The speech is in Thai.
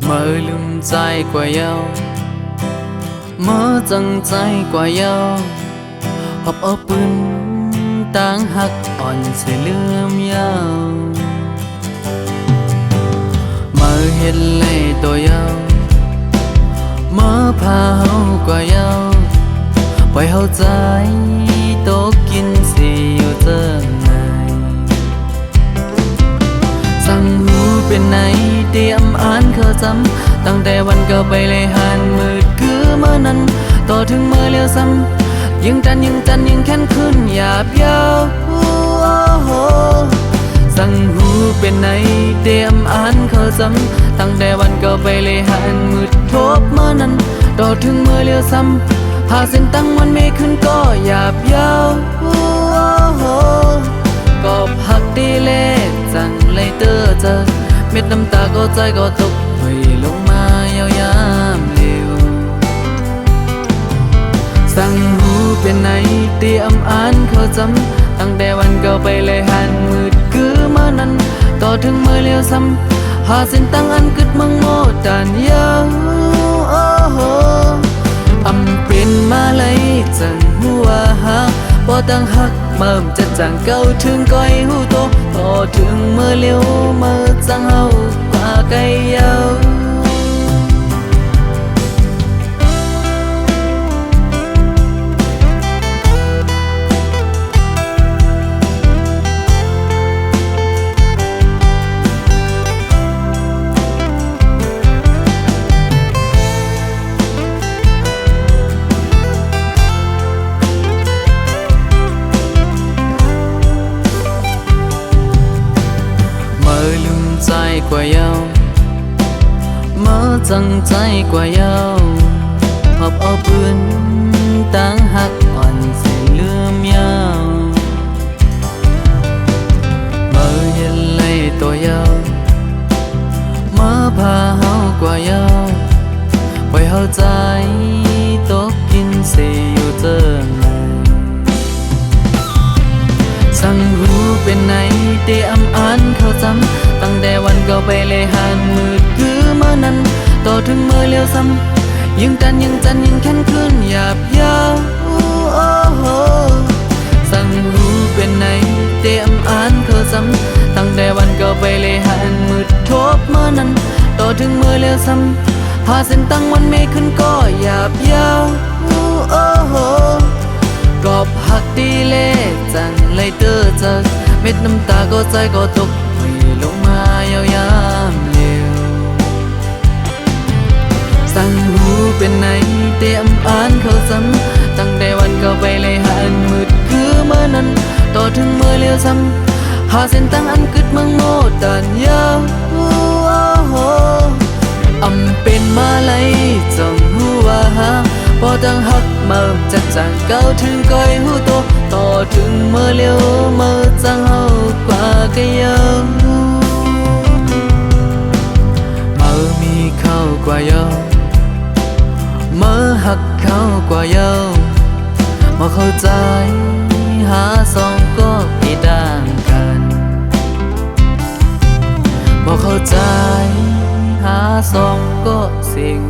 Mơ lưng dài qua nhau mơ chẳng dài qua nhau họp ở bưng tang hắc on sẽ lướm nhau mơ hết lệ tôi nhau mơ pha hậu qua nhau quay hậu trái tố kín gì yêu thương nàyสั่งหูเป็นไหนเตรียมอ่านเขาจำตั้งแต่วันเก่าไปเลยหันมืดคือเมื่อนั้นต่อถึงเมื่อเลี้ยวซ้ำยิ่งจันยิ่งแค้นขึ้นหยาบยาวสั่งหูเป็นไหนเตรียมอ่านเขาจำตั้งแต่วันเก่าไปเลยหันมืดทบเมื่อนั้นต่อถึงเมื่อเลี้ยวซ้ำหาเส้นตั้งมันไม่ขึ้นก็หยาบยาวก็พักดีเล่จังเลยเตอเจอเม็ดน้ำตาก็ใจก็ตกหอยลงมายาวยามเร็วสั่งหูเป็นไหนเตรียมอ่านเขาจำตั้งแต่วันเก่าไปเลยหันมืดคือเมื่อนั้นต่อถึงเมื่อเลี้ยวซ้ำหาเส้นตั้งอันกึดมังโมดันยาวอำเป็นมาเลยจังหัวหาบ่ตั้งหักเมื่อจะจังเก่าถึงก้อยหูโตต่อถึงเมื่อเลี้ยวเมื่อจังเฮากว่าไกลยาวใจกว่าเยาเมื่อจังใจกว่าเยาหอบเอาปืนตั้งหักอ่อนใส่เลื่อมยาวเมื่อเห็นเลยตัวเยาเมื่อพาเฮากว่าเยาปล่อยเฮาใจตกกินเสียอยู่เจอไงสั่งรู้เป็นไหนเตรียมอ่านเขาจำตั้งแต่วันเก่าไปเลยหันมืดคือเมื่อนั้นต่อถึงเมื่อเลี้ยวซ้ำยิ่งจันยิ่งแค้นขึ้นหยาบยาวสั่งรู้เป็นไหนเตรียมอ่านเขาจำตั้งแต่วันเก่าไปเลยหันมืดทบเมื่อนั้นต่อถึงเมื่อเลี้ยวซ้ำหาเส้นตั้งมันไม่ขึ้นก็หยาบยาวกอบหักดีเล่จังเลยเตอเจอเม็ดน้ำตาก็ใจก็ตกหอยลงมายาวยามเร็วสั่งหูเป็นไหนเตรียมอ่านเขาจำตั้งแต่วันเก่าไปเลยหันมืดคือเมื่อนั้นต่อถึงเมื่อเลี้ยวซ้ำหาเส้นตั้งอันกึดมังโมดันยาวอำเป็นมาเลยจังหัวหาพอตั้งหักเมื่อจะจังเก่าถึงก้อยหูโตต่อถึงเมื่อเลี้ยวเมื่อจังเฮากว่าไกลยาวเมื่อมีเข้ากว่าเยาเมื่อหักเข้ากว่าเยาเมื่อเข้าใจหาสองก็ผิดต่างกันเมื่อเข้าใจหาสองก็เสี่ยง